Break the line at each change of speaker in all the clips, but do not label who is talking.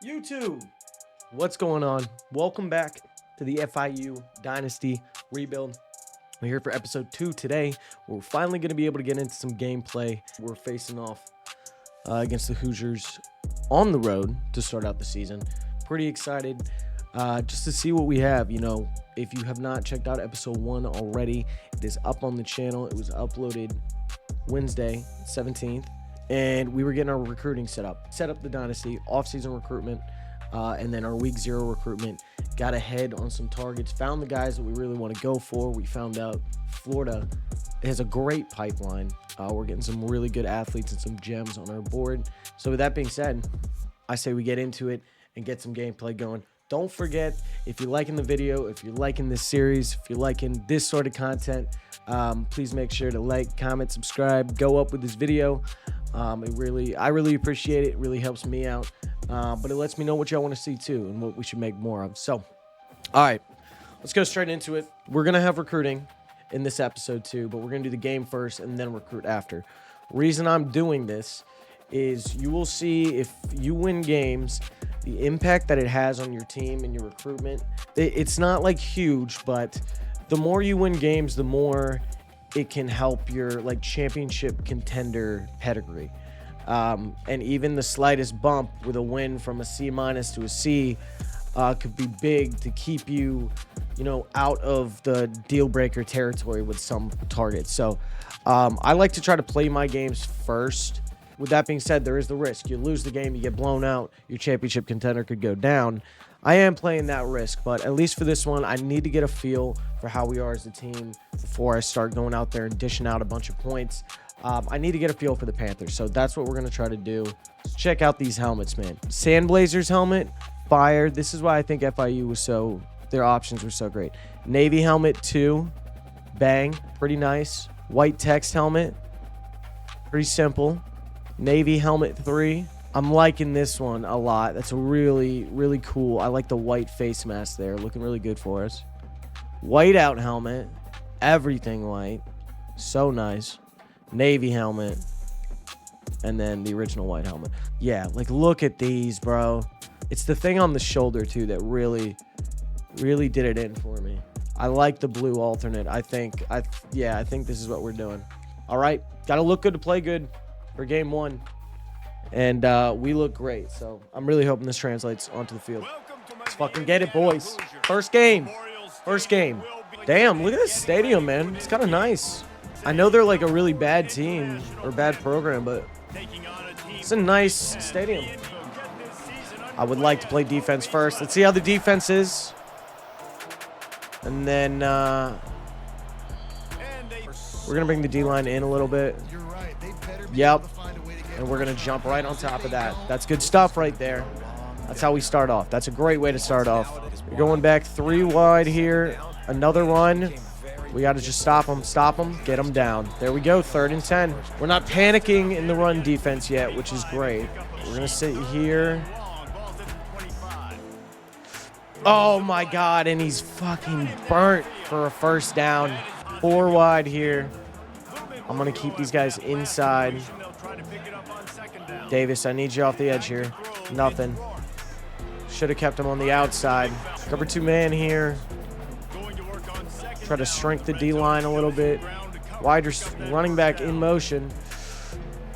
YouTube, what's going on? Welcome back to the FIU Dynasty rebuild. We're here for episode 2 today. We're finally going to be able to get into some gameplay. We're facing off against the Hoosiers on the road to start out the season. Pretty excited just to see what we have. You know, if you have not checked out episode 1 already, it is up on the channel. It was uploaded Wednesday, 17th. And we were getting our recruiting set up the Dynasty, off-season recruitment, and then our week 0 recruitment. Got ahead on some targets, found the guys that we really want to go for. We found out Florida has a great pipeline. We're getting some really good athletes and some gems on our board. So with that being said, I say we get into it and get some gameplay going. Don't forget, if you're liking the video, if you're liking this series, if you're liking this sort of content, please make sure to like, comment, subscribe, go up with this video. I really appreciate it. It really helps me out, but it lets me know what y'all want to see too and what we should make more of. So, all right, let's go straight into it. We're going to have recruiting in this episode too, but we're going to do the game first and then recruit after. Reason I'm doing this is you will see if you win games, the impact that it has on your team and your recruitment. It's not like huge, but the more you win games, the more it can help your like championship contender pedigree. And even the slightest bump with a win from a C- to a C could be big to keep you, out of the deal breaker territory with some targets. So I like to try to play my games first. With that being said, there is the risk. You lose the game, you get blown out, your championship contender could go down. I am playing that risk, but at least for this one, I need to get a feel for how we are as a team before I start going out there and dishing out a bunch of points. I need to get a feel for the Panthers, so that's what we're going to try to do. Let's check out these helmets, man. Sandblazers helmet, fire. This is why I think FIU was their options were so great. Navy helmet 2, bang, pretty nice. White text helmet, pretty simple. Navy helmet 3. I'm liking this one a lot. That's a really, really cool. I like the white face mask there. Looking really good for us. White out helmet. Everything white. So nice. Navy helmet. And then the original white helmet. Yeah, like look at these, bro. It's the thing on the shoulder, too, that really, really did it in for me. I like the blue alternate. I think this is what we're doing. All right. Got to look good to play good for game 1. And we look great, so I'm really hoping this translates onto the field. Let's fucking get it, boys. First game. Damn, look at this stadium, man. It's kind of nice. I know they're like a really bad team or bad program, but it's a nice stadium. I would like to play defense first. Let's see how the defense is. And then we're going to bring the D-line in a little bit. Yep. And we're going to jump right on top of that. That's good stuff right there. That's how we start off. That's a great way to start off. We're going back 3 wide here. Another run. We got to just stop them, get them down. There we go, 3rd and 10. We're not panicking in the run defense yet, which is great. We're going to sit here. Oh, my God, and he's fucking burnt for a first down. 4 wide here. I'm going to keep these guys inside. Davis, I need you off the edge here. Nothing. Should have kept him on the outside. Cover 2 man here. Try to shrink the D-line a little bit. Wide running back in motion.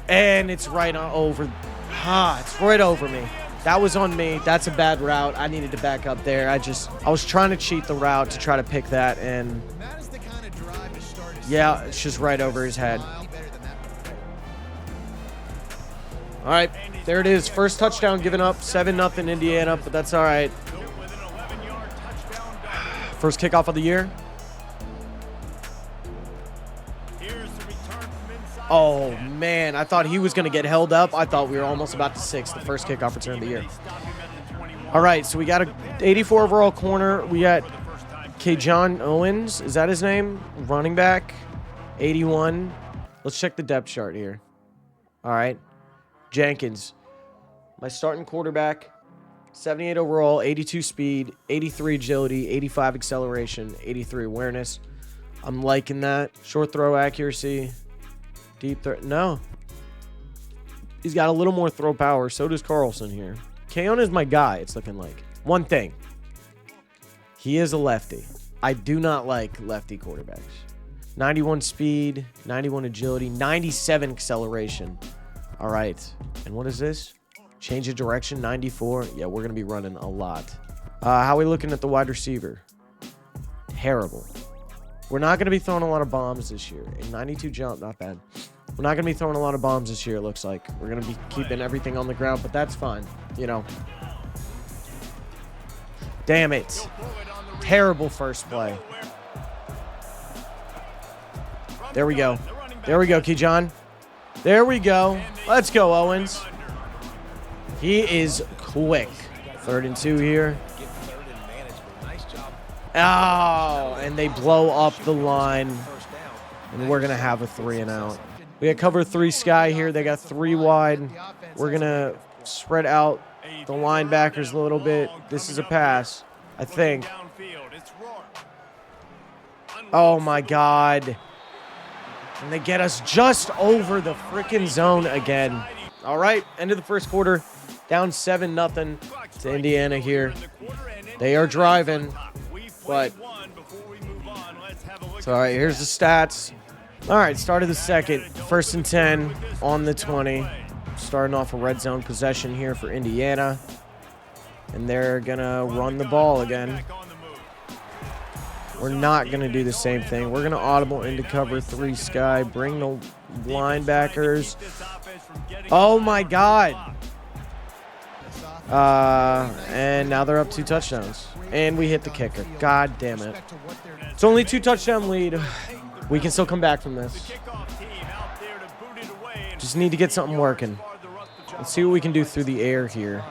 And it's right on over. It's right over me. That was on me. That's a bad route. I needed to back up there. I was trying to cheat the route to try to pick that, and yeah, it's just right over his head. All right, there it is. First touchdown given up, 7-0 Indiana, but that's all right. First kickoff of the year. Oh, man, I thought he was going to get held up. I thought we were almost about to 6, the first kickoff return of the year. All right, so we got a 84 overall corner. We got John Owens. Is that his name? Running back, 81. Let's check the depth chart here. All right. Jenkins, my starting quarterback, 78 overall, 82 speed, 83 agility, 85 acceleration, 83 awareness. I'm liking that. Short throw accuracy, deep throw. No. He's got a little more throw power. So does Carlson here. Keon is my guy, it's looking like. One thing. He is a lefty. I do not like lefty quarterbacks. 91 speed, 91 agility, 97 acceleration. All right. And what is this? Change of direction, 94. Yeah, we're going to be running a lot. How are we looking at the wide receiver? Terrible. We're not going to be throwing a lot of bombs this year. And 92 jump, not bad. We're not going to be throwing a lot of bombs this year, it looks like. We're going to be keeping everything on the ground, but that's fine. You know. Damn it. Terrible first play. There we go. There we go, Kejon. There we go. Let's go, Owens. He is quick. 3rd and 2 here. Oh, and they blow up the line. And we're going to have a 3 and out. We got cover 3 sky here. They got 3 wide. We're going to spread out the linebackers a little bit. This is a pass, I think. Oh, my God. And they get us just over the freaking zone again. All right, end of the first quarter. Down 7-0 to Indiana here. They are driving, but it's all right. Here's the stats. All right, start of the second. 1st and 10 on the 20. Starting off a red zone possession here for Indiana. And they're going to run the ball again. We're not going to do the same thing. We're going to audible into cover 3 sky. Bring the linebackers. Oh, my God. And now they're up 2 touchdowns. And we hit the kicker. God damn it. It's only 2 touchdown lead. We can still come back from this. Just need to get something working. Let's see what we can do through the air here.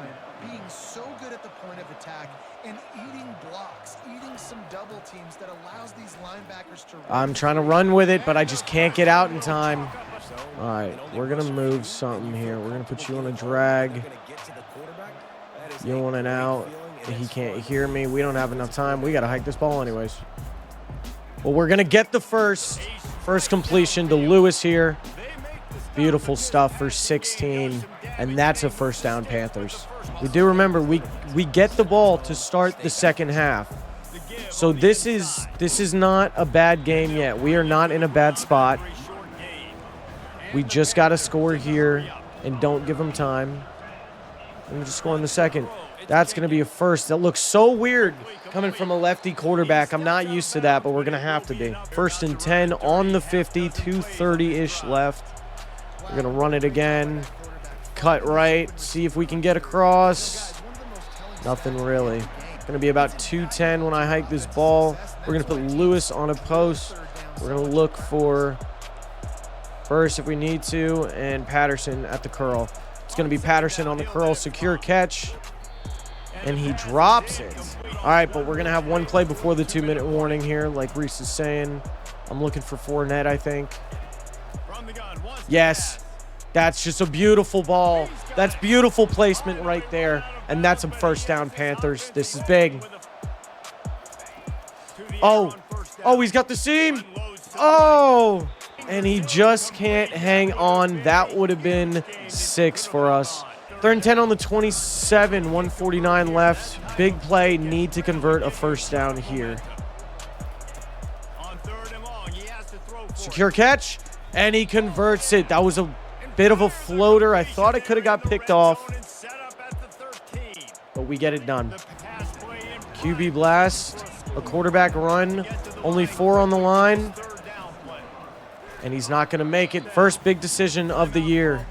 Being so good at the point of attack and eating blocks, eating some double teams that allows these linebackers to.
I'm trying to run with it, but I just can't get out in time. All right, we're going to move something here. We're going to put you on a drag. You want an out. He can't hear me. We don't have enough time. We got to hike this ball anyways. Well, we're going to get the first completion to Lewis here. Beautiful stuff for 16. And that's a 1st down, Panthers. We do remember we get the ball to start the second half. So this is not a bad game yet. We are not in a bad spot. We just got to score here and don't give them time. And just score in the second. That's going to be a first. That looks so weird coming from a lefty quarterback. I'm not used to that, but we're going to have to be. 1st and 10 on the 50, 2:30-ish left. We're going to run it again. Cut right. See if we can get across. Nothing really. It's going to be about 2:10 when I hike this ball. We're going to put Lewis on a post. We're going to look for Burst if we need to, and Patterson at the curl. It's going to be Patterson on the curl. Secure catch. And he drops it. All right, but we're going to have one play before the 2-minute warning here, like Reese is saying. I'm looking for Fournette, I think. Yes. That's just a beautiful ball. That's beautiful placement right there. And that's a 1st down, Panthers. This is big. Oh, he's got the seam. Oh, and he just can't hang on. That would have been 6 for us. 3rd and 10 on the 27, 1:49 left. Big play, need to convert a 1st down here. Secure catch, and he converts it. That was a bit of a floater. I thought it could have got picked off, but we get it done. QB blast, a quarterback run, only 4 on the line, and he's not going to make it. First big decision of the year.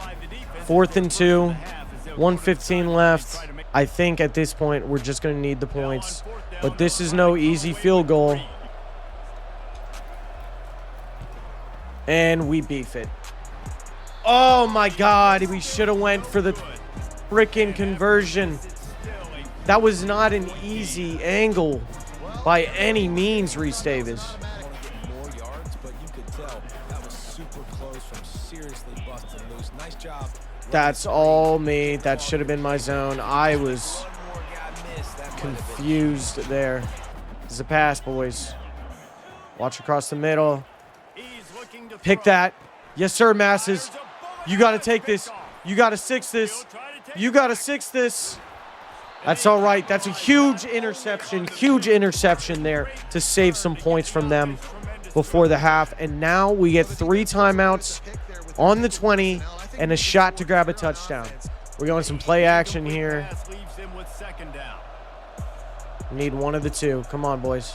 4th and 2. 1:15 left. I think at this point we're just going to need the points. But this is no easy field goal. And we beef it. Oh my God. We should have went for the freaking conversion. That was not an easy angle by any means, Reese Davis. That's all me. That should have been my zone. I was confused there. This is a pass, boys. Watch across the middle. Pick that. Yes, sir, Masses. You got to take this. You got to 6 this. You got to 6 this. That's all right. That's a huge interception there to save some points from them before the half. And now we get 3 timeouts on the 20 and a shot to grab a touchdown. We're going some play action here. Need one of the two. Come on, boys.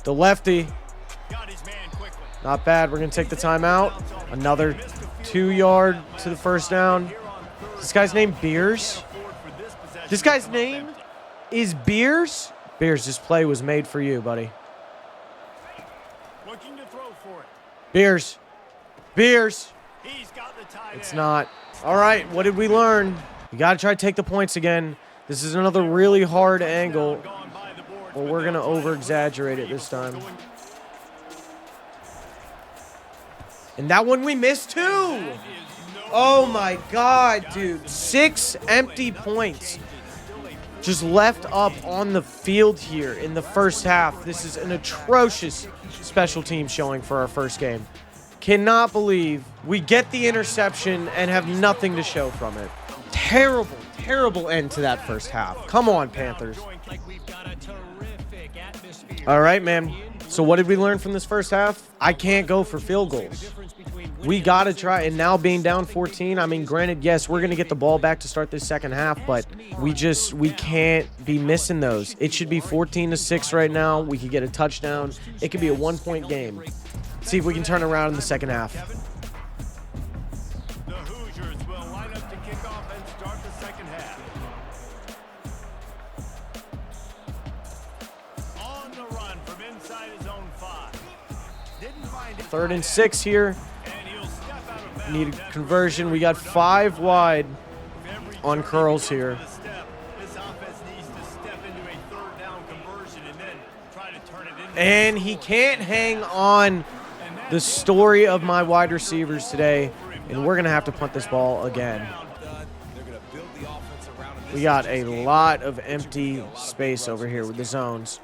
The lefty. Not bad. We're going to take the timeout. Another 2 yard to the first down. This guy's name Beers. This guy's name is Beers. Beers, this play was made for you, buddy. Beers. Beers. It's not. All right, what did we learn? You got to try to take the points again. This is another really hard angle, but we're going to over-exaggerate it this time. And that one we missed too. Oh my God, dude. 6 empty points just left up on the field here in the first half. This is an atrocious special team showing for our first game. Cannot believe we get the interception and have nothing to show from it. Terrible, terrible end to that first half. Come on, Panthers. All right, man. So what did we learn from this first half? I can't go for field goals. We got to try. And now being down 14, I mean, granted, yes, we're going to get the ball back to start this second half, but we can't be missing those. It should be 14-6 right now. We could get a touchdown. It could be a 1-point game. See if we can turn around in the second half.
The Hoosiers will line up to kick off and start the second half. On the run from inside his own 5. Didn't find it.
3rd and 6 here.
And he'll step out of bounds.
Need a conversion. We got 5 wide on curls here.
This offense needs to step into a 3rd down conversion and then try to turn it into.
And he can't hang on. The story of my wide receivers today, and we're going to have to punt this ball again. We got a lot of empty space over here with the zones.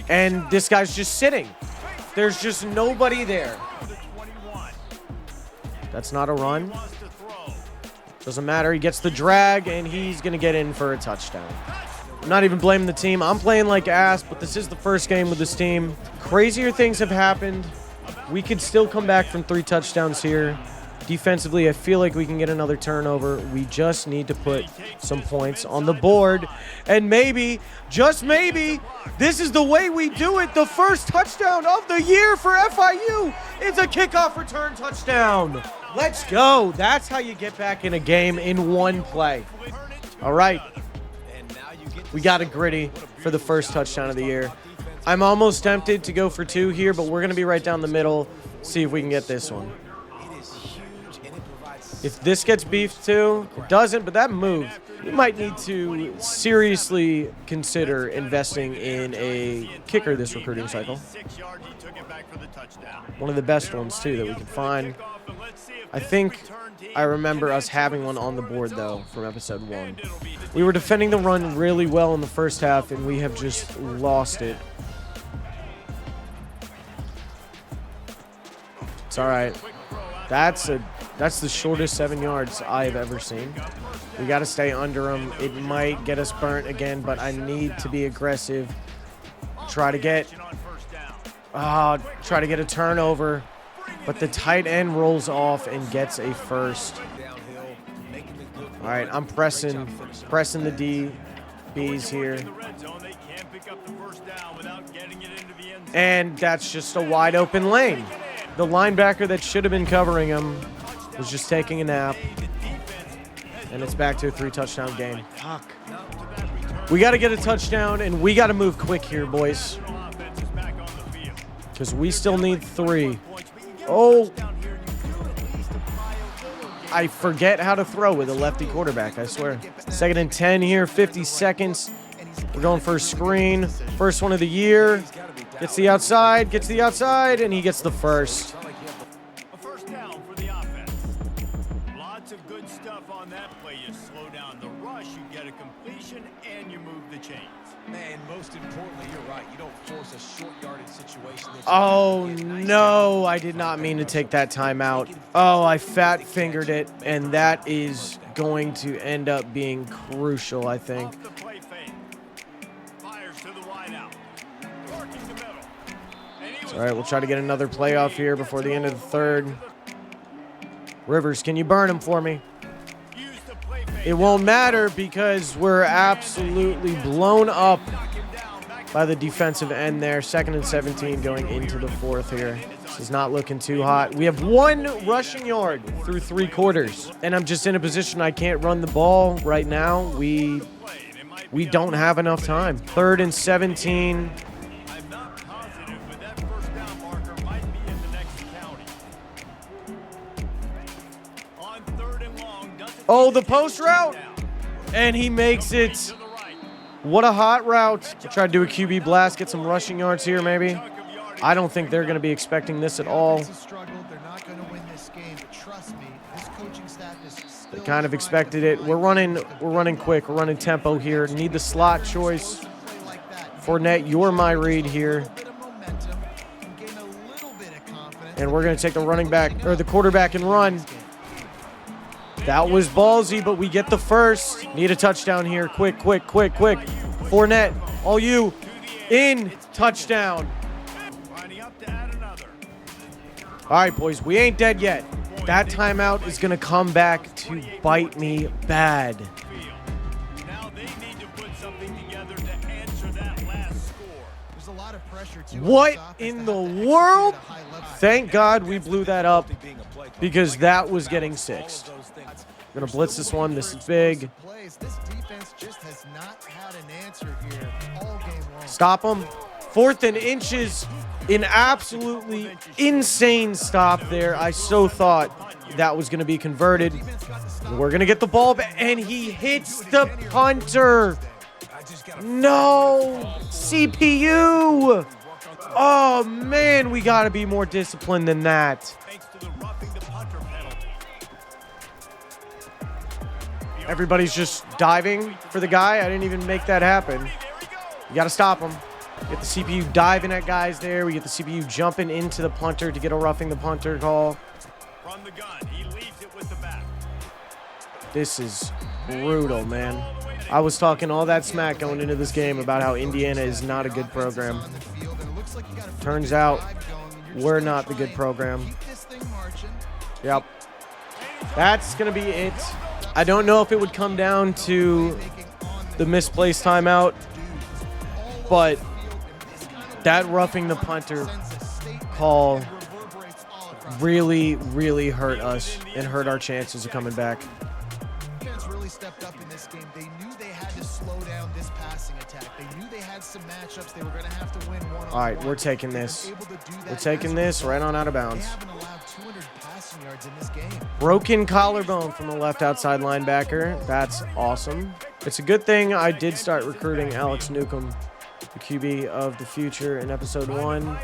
And this guy's just sitting. There's just nobody there. That's not a run. Doesn't matter. He gets the drag, and he's going to get in for a touchdown. I'm not even blaming the team. I'm playing like ass, but this is the first game with this team. Crazier things have happened. We could still come back from 3 touchdowns here. Defensively, I feel like we can get another turnover. We just need to put some points on the board. And maybe, just maybe, this is the way we do it. The first touchdown of the year for FIU is a kickoff return touchdown. Let's go. That's how you get back in a game in one play. All right. We got a gritty for the first touchdown of the year. I'm almost tempted to go for 2 here, but we're going to be right down the middle. See if we can get this one. If this gets beefed too, it doesn't, but that move, we might need to seriously consider investing in a kicker this recruiting cycle. One of the best ones too that we can find. I think I remember us having one on the board though from episode 1. We were defending the run really well in the first half, and we have just lost it. It's all right. That's the shortest 7 yards I have ever seen. We got to stay under them. It might get us burnt again, but I need to be aggressive. Try to get a turnover, but the tight end rolls off and gets a first. All right, I'm pressing the DBs here. And that's just a wide open lane. The linebacker that should have been covering him was just taking a nap. And it's back to a 3-touchdown game. Fuck. We got to get a touchdown, and we got to move quick here, boys. Because we still need 3. Oh. I forget how to throw with a lefty quarterback, I swear. 2nd and 10 here, 50 seconds. We're going for a screen. First one of the year. Gets the outside, and he gets the first.
A first down for the offense. Lots of good stuff on that play. You slow down the rush, you get a completion, and you move the chains.
Man,
most importantly, you're right. You don't force a short yardage situation.
Oh, no. I did not mean to take that timeout. Oh, I fat fingered it, and that is going to end up being crucial, I think.
Off the play fake. Fires to the wideout. Working the middle. And he was
All right, we'll try to get another playoff here before the end of the third. Rivers, can you burn him for me?
Use the play fake.
It won't matter because we're absolutely blown up by the defensive end there. 2nd and 17 going into the fourth here. This is not looking too hot. We have 1 rushing yard through 3 quarters. And I'm just in a position I can't run the ball right now. We don't have enough time. 3rd and 17.
I'm not positive, but that first down marker might be in the next county. On 3rd and long, doesn't
Oh, the post route.
down.
And he makes it.
To the right.
What a hot route. We'll try to do a QB blast, get some rushing yards here maybe. I don't think they're going to be expecting this at all.
They're not going to win this game, but trust me, this coaching staff is still
They kind of expected it. We're running quick. We're running tempo here. Need the slot choice. Fournette, you're my read here. And we're going to take the running back, or the quarterback and run. That was ballsy, but we get the first. Need a touchdown here. Quick. Fournette, all you. In. Touchdown.
Lining up to add another.
All right, boys, we ain't dead yet. That timeout is going to come back to bite me bad.
Now they need to put something together to answer that last score.
There's a lot of pressure too.
What in the world? Thank God we blew that up because that was getting 6. We're going to blitz this one. This is big.
This defense just has not had an answer here all game long.
Stop him. 4th and inches. An absolutely insane stop there. I so thought that was going to be converted. We're going to get the ball back, and he hits the punter. No. CPU. Oh, man, we got to be more disciplined than that.
Thanks to the roughing the punter penalty.
Everybody's just diving for the guy. I didn't even make that happen.
There we go.
You got to stop him. Get the CPU diving at guys there. We get the CPU jumping into the punter to get a roughing the punter call.
From the gun, he leaves it with the back.
This is brutal, man. I was talking all that smack going into this game about how Indiana is not a good program. Turns out we're not the good program. Yep. That's going to be it. I don't know if it would come down to the misplaced timeout, but that roughing the punter call really hurt us and hurt our chances of coming back.
Defense really stepped up in this game. They knew they had to slow down this passing attack. They knew they had some matchups they were going to have to win one-on-one.
All right, we're taking this. We're taking this right on out of bounds.
They haven't allowed 200 passing yards in this game.
Broken collarbone from the left outside linebacker. That's awesome. It's a good thing I did start recruiting Alex Newcomb, the QB of the future, in episode 1,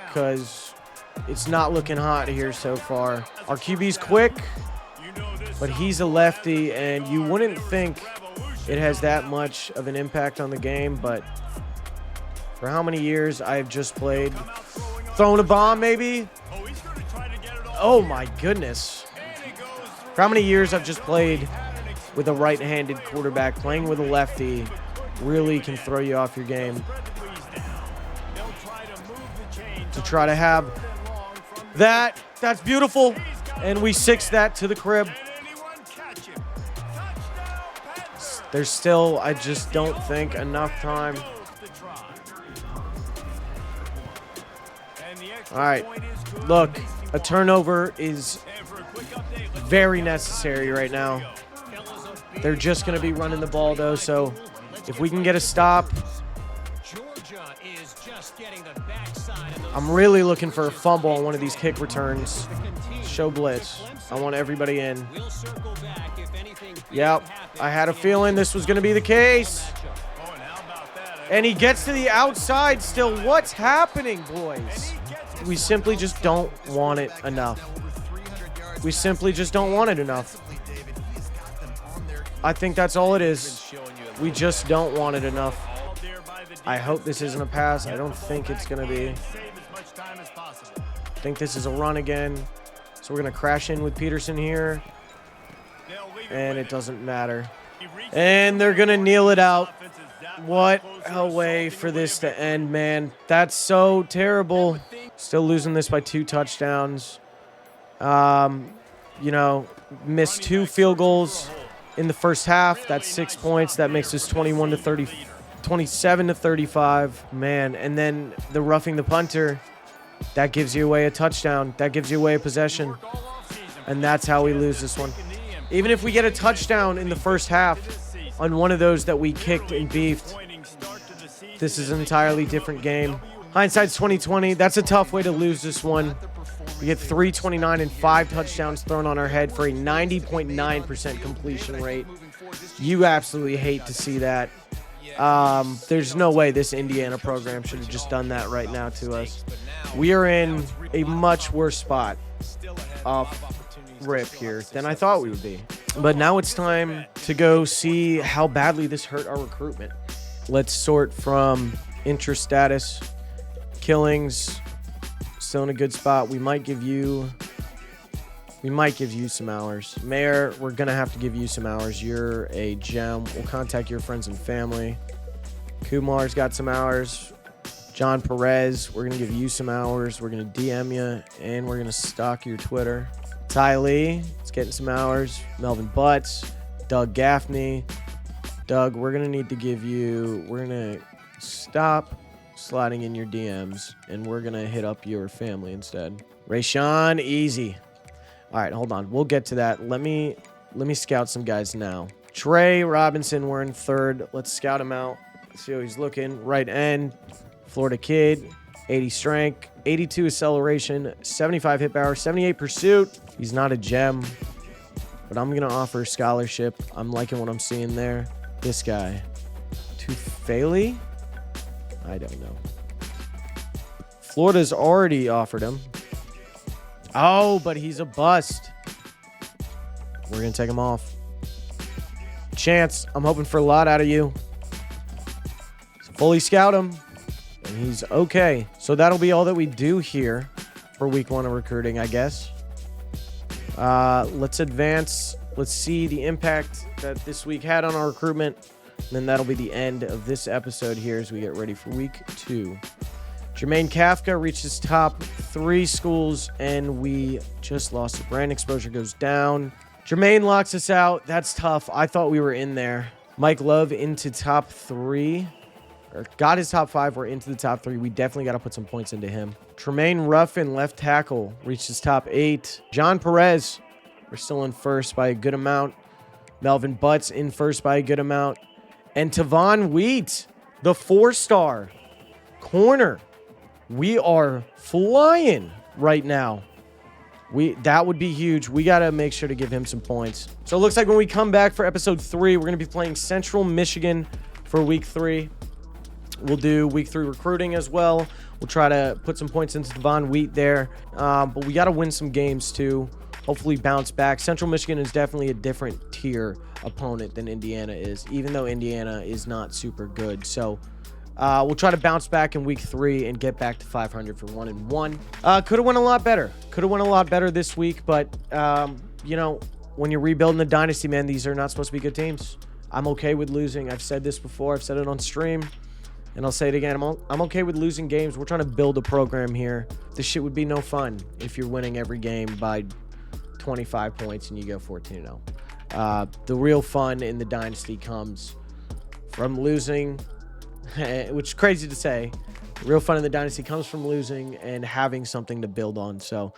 because it's not looking hot here so far. Our QB's quick, but he's a lefty, and you wouldn't think it has that much of an impact on the game, but for how many years I've just played, throwing a bomb maybe? Oh my goodness. For how many years I've just played with a right-handed quarterback, playing with a lefty really can throw you off your game. To try to have that's beautiful, and we 6 that to the crib. There's still, I just don't think, enough time. All right, look, a turnover is very necessary right now. They're just going to be running the ball, though, so if we can get a stop. I'm really looking for a fumble on one of these kick returns. Show blitz. I want everybody in. Yep, I had a feeling this was going to be the case. And he gets to the outside still. What's happening, boys? We simply just don't want it enough. We simply just don't want it enough. I think that's all it is. We just don't want it enough. I hope this isn't a pass. I don't think it's going to be. I think this is a run again. So we're going to crash in with Peterson here. And it doesn't matter. And they're going to kneel it out. What a way for this to end, man. That's so terrible. Still losing this by 2 touchdowns. You know, missed 2 field goals in the first half. That's 6 points. That makes us 27 to 35, man. And then the roughing the punter, that gives you away a touchdown. That gives you away a possession. And that's how we lose this one. Even if we get a touchdown in the first half on one of those that we kicked and beefed, this is an entirely different game. Hindsight's 2020. That's a tough way to lose this one. We get 329 and 5 touchdowns thrown on our head for a 90.9% completion rate. You absolutely hate to see that. There's no way this Indiana program should have just done that right now to us. We are in a much worse spot off rip here than I thought we would be. But now it's time to go see how badly this hurt our recruitment. Let's sort from interest status, killings. Still in a good spot. We might give you some hours. Mayor, we're gonna have to give you some hours. You're a gem. We'll contact your friends and family. Kumar's got some hours. John Perez, we're gonna give you some hours. We're gonna DM you and we're gonna stalk your Twitter. Ty Lee is getting some hours. Melvin Butts, Doug Gaffney. Doug, we're gonna need to give you. We're gonna stop sliding in your DMs, and we're gonna hit up your family instead. Rayshawn, easy. All right, hold on. We'll get to that. Let me scout some guys now. Trey Robinson, we're in 3rd. Let's scout him out. See how he's looking. Right end, Florida kid, 80 strength, 82 acceleration, 75 hit power, 78 pursuit. He's not a gem, but I'm gonna offer scholarship. I'm liking what I'm seeing there. This guy, Tufele. I don't know. Florida's already offered him. Oh, but he's a bust. We're going to take him off. Chance, I'm hoping for a lot out of you. So fully scout him. And he's okay. So that'll be all that we do here for week 1 of recruiting, I guess. Let's advance. Let's see the impact that this week had on our recruitment. And then that'll be the end of this episode here as we get ready for week 2. Jermaine Kafka reaches top 3 schools, and we just lost it. Brand exposure goes down. Jermaine locks us out. That's tough. I thought we were in there. Mike Love into top 3. Or got his top 5. We're into the top 3. We definitely got to put some points into him. Tremaine Ruffin, left tackle, reaches top 8. John Perez, we're still in first by a good amount. Melvin Butts in first by a good amount. And Tavon Wheat, the 4-star corner. We are flying right now. That would be huge. We got to make sure to give him some points. So it looks like when we come back for episode 3, we're going to be playing Central Michigan for week 3. We'll do week 3 recruiting as well. We'll try to put some points into Tavon Wheat there. But we got to win some games too. Hopefully bounce back. Central Michigan is definitely a different tier opponent than Indiana is, even though Indiana is not super good. So we'll try to bounce back in week 3 and get back to 500 for 1-1. Could have went a lot better. Could have went a lot better this week, but you know, when you're rebuilding the dynasty, man, these are not supposed to be good teams. I'm okay with losing. I've said this before. I've said it on stream, and I'll say it again. I'm okay with losing games. We're trying to build a program here. This shit would be no fun if you're winning every game by 25 points and you go 14-0. The real fun in the dynasty comes from losing, which is crazy to say. The real fun in the dynasty comes from losing and having something to build on. So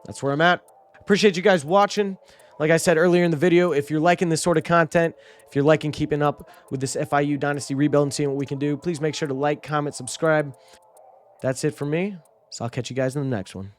that's where I'm at. Appreciate you guys watching. Like I said earlier in the video, if you're liking this sort of content, if you're liking keeping up with this FIU dynasty rebuild and seeing what we can do, please make sure to like, comment, subscribe. That's it for me. So I'll catch you guys in the next one.